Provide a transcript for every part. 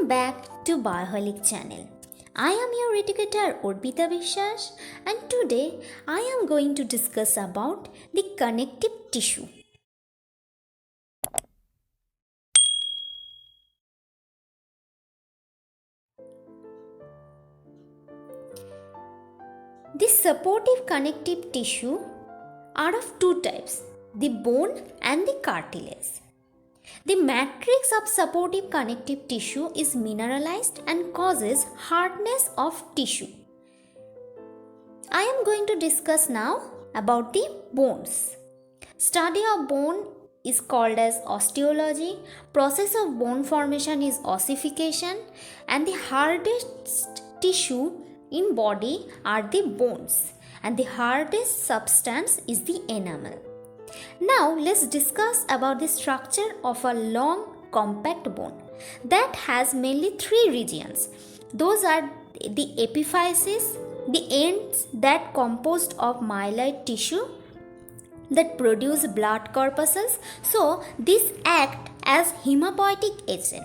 back to Bioholic channel. I am your educator Orpita Vishwas, and today I am going to discuss about the connective tissue. The supportive connective tissue are of two types, the bone and the cartilage. The matrix of supportive connective tissue is mineralized and causes hardness of tissue. I am going to discuss now about the bones. Study of bone is called as osteology. Process of bone formation is ossification, and the hardest tissue in body are the bones, and the hardest substance is the enamel. Now let's discuss about the structure of a long compact bone that has mainly three regions. Those are the epiphysis, the ends that composed of myeloid tissue that produce blood corpuscles. So these act as hemopoietic agent.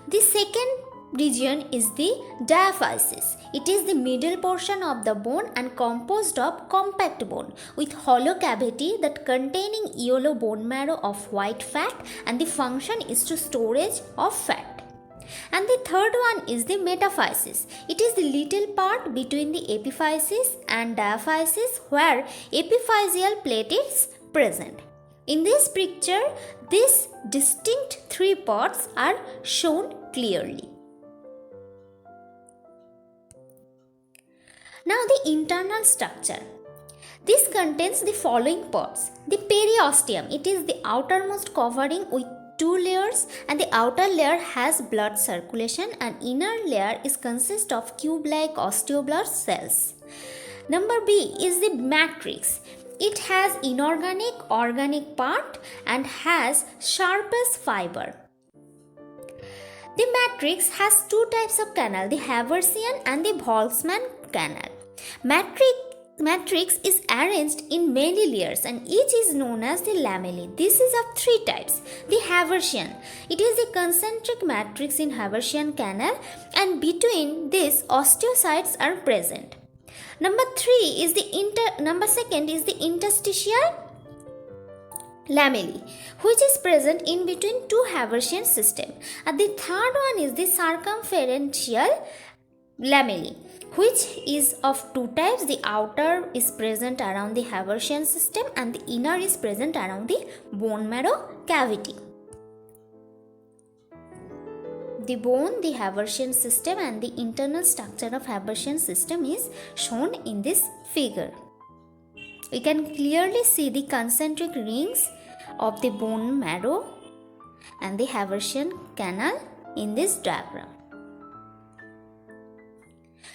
The second region is the diaphysis. It is the middle portion of the bone and composed of compact bone with hollow cavity that containing yellow bone marrow of white fat, and the function is to storage of fat. And the third one is the metaphysis. It is the little part between the epiphysis and diaphysis where epiphyseal plate is present. In this picture, these distinct three parts are shown clearly. Now the internal structure. This contains the following parts. The periosteum, it is the outermost covering with two layers, and the outer layer has blood circulation, and inner layer is consist of cube-like osteoblast cells. Number B is the matrix. It has inorganic, organic part and has sharpest fiber. The matrix has two types of canal, the Haversian and the Boltzmann canal. Matrix is arranged in many layers and each is known as the lamellae. This is of three types. The Haversian, it is the concentric matrix in Haversian canal, and between this osteocytes are present. Number second is the interstitial lamellae, which is present in between two Haversian system. And the third one is the circumferential lamellae, which is of two types. The outer is present around the Haversian system and the inner is present around the bone marrow cavity. The bone, the Haversian system, and the internal structure of Haversian system is shown in this figure. We can clearly see the concentric rings of the bone marrow and the Haversian canal in this diagram.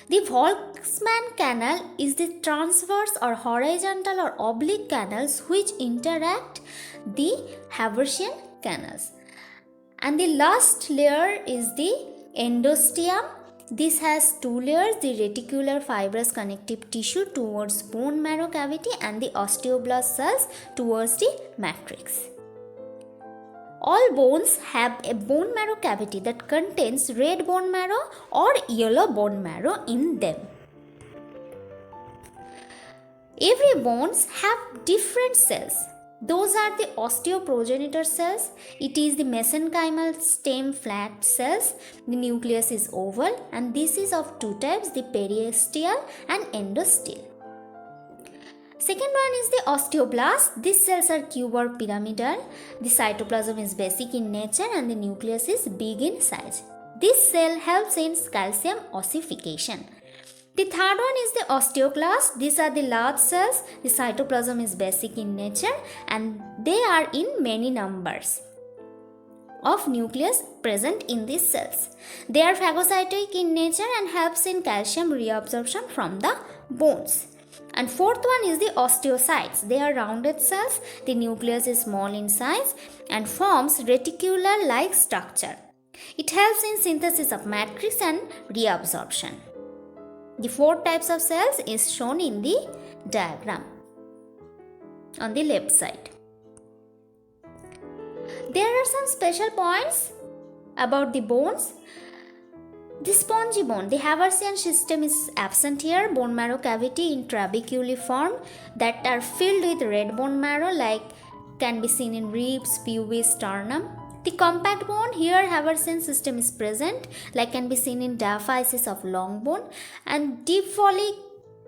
The Boltzmann canal is the transverse or horizontal or oblique canals which interact the Haversian canals. And the last layer is the endosteum. This has two layers, the reticular fibrous connective tissue towards bone marrow cavity and the osteoblast cells towards the matrix. All bones have a bone marrow cavity that contains red bone marrow or yellow bone marrow in them. Every bones have different cells. Those are the osteoprogenitor cells. It is the mesenchymal stem flat cells. The nucleus is oval, and this is of two types, the periosteal and endosteal. Second one is the osteoblast. These cells are cube or pyramidal. The cytoplasm is basic in nature and the nucleus is big in size. This cell helps in calcium ossification. The third one is the osteoclast. These are the large cells. The cytoplasm is basic in nature and they are in many numbers of nucleus present in these cells. They are phagocytic in nature and helps in calcium reabsorption from the bones. And fourth one is the osteocytes. They are rounded cells. The nucleus is small in size and forms reticular-like structure. It helps in synthesis of matrix and reabsorption. The four types of cells is shown in the diagram on the left side. There are some special points about the bones. The spongy bone, the Haversian system is absent here. Bone marrow cavity in trabeculiform that are filled with red bone marrow, like can be seen in ribs, pubis, sternum. The compact bone, here Haversian system is present, like can be seen in diaphysis of long bone. And deep follic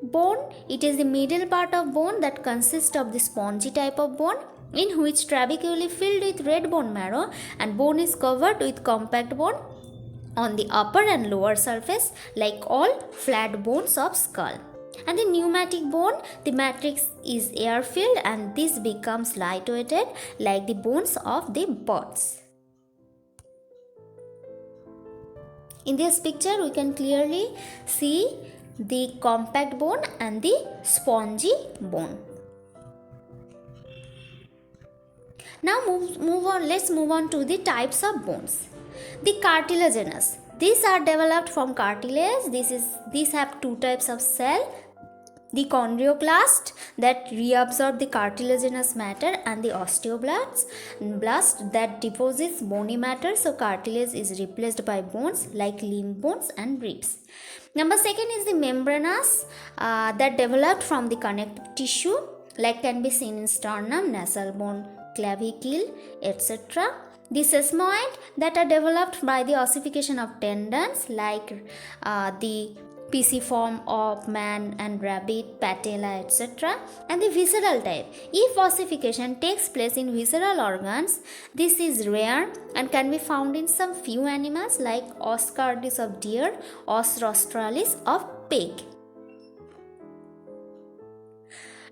bone, it is the middle part of bone that consists of the spongy type of bone, in which trabecule filled with red bone marrow, and bone is covered with compact bone on the upper and lower surface, like all flat bones of skull. And the pneumatic bone, the matrix is air filled and this becomes lightweighted like the bones of the birds. In this picture we can clearly see the compact bone and the spongy bone. Now let's move on to the types of bones. The cartilaginous, these are developed from cartilage. These have two types of cell. The chondroclast that reabsorb the cartilaginous matter, and the osteoblast that deposits bony matter, so cartilage is replaced by bones like limb bones and ribs. Number second is the membranous that developed from the connective tissue, like can be seen in sternum, nasal bone, clavicle, etc. The sesamoid that are developed by the ossification of tendons, like the pisiform of man and rabbit, patella, etc. And the visceral type, if ossification takes place in visceral organs, this is rare and can be found in some few animals like os cardis of deer, os rostralis of pig.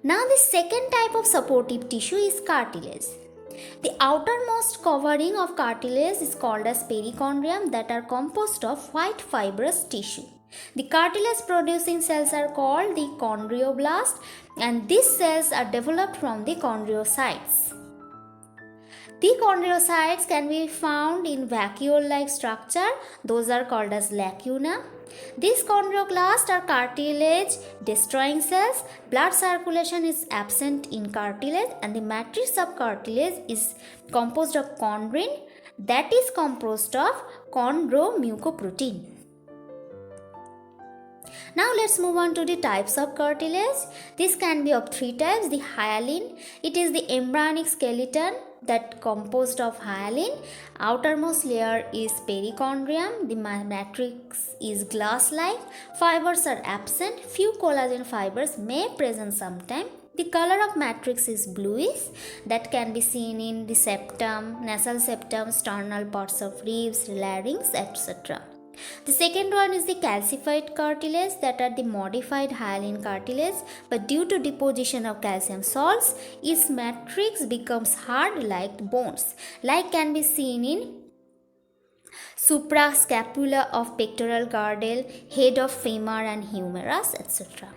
Now the second type of supportive tissue is cartilage. The outermost covering of cartilage is called as perichondrium that are composed of white fibrous tissue. The cartilage producing cells are called the chondroblast, and these cells are developed from the chondrocytes. The chondrocytes can be found in vacuole-like structure, those are called as lacuna. These chondroclasts are cartilage destroying cells. Blood circulation is absent in cartilage, and the matrix of cartilage is composed of chondrin that is composed of chondromucoprotein. Now let's move on to the types of cartilage. This can be of three types. The hyaline, it is the embryonic skeleton that composed of hyaline. Outermost layer is perichondrium. The matrix is glass-like. Fibers are absent. Few collagen fibers may present sometime. The color of matrix is bluish that can be seen in the septum, nasal septum, sternal parts of ribs, larynx, etc. The second one is the calcified cartilage that are the modified hyaline cartilage, but due to deposition of calcium salts, its matrix becomes hard like bones, like can be seen in suprascapula of pectoral girdle, head of femur and humerus, etc.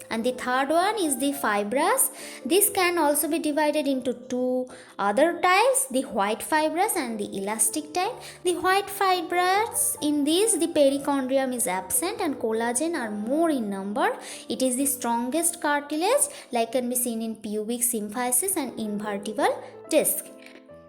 And the third one is the fibrous. This can also be divided into two other types, the white fibrous and the elastic type. The white fibrous, in this the perichondrium is absent and collagen are more in number. It is the strongest cartilage, like can be seen in pubic symphysis and invertebral disc.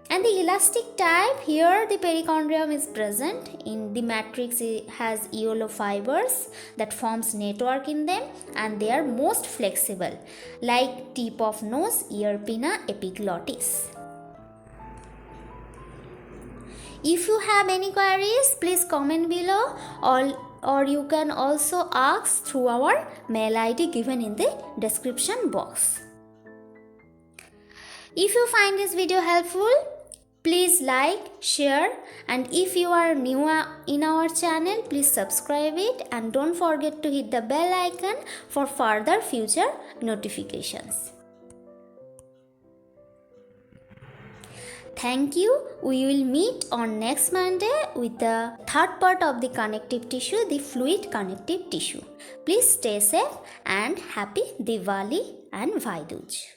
And the elastic type, here the perichondrium is present. In the matrix it has yellow fibers that forms network in them, and they are most flexible, like tip of nose, ear pinna, epiglottis. If you have any queries, please comment below, or you can also ask through our mail ID given in the description box. If you find this video helpful, please like, share, and if you are new in our channel, please subscribe it, and don't forget to hit the bell icon for further future notifications. Thank you. We will meet on next Monday with the third part of the connective tissue, the fluid connective tissue. Please stay safe and happy Diwali and Bhai Dooj.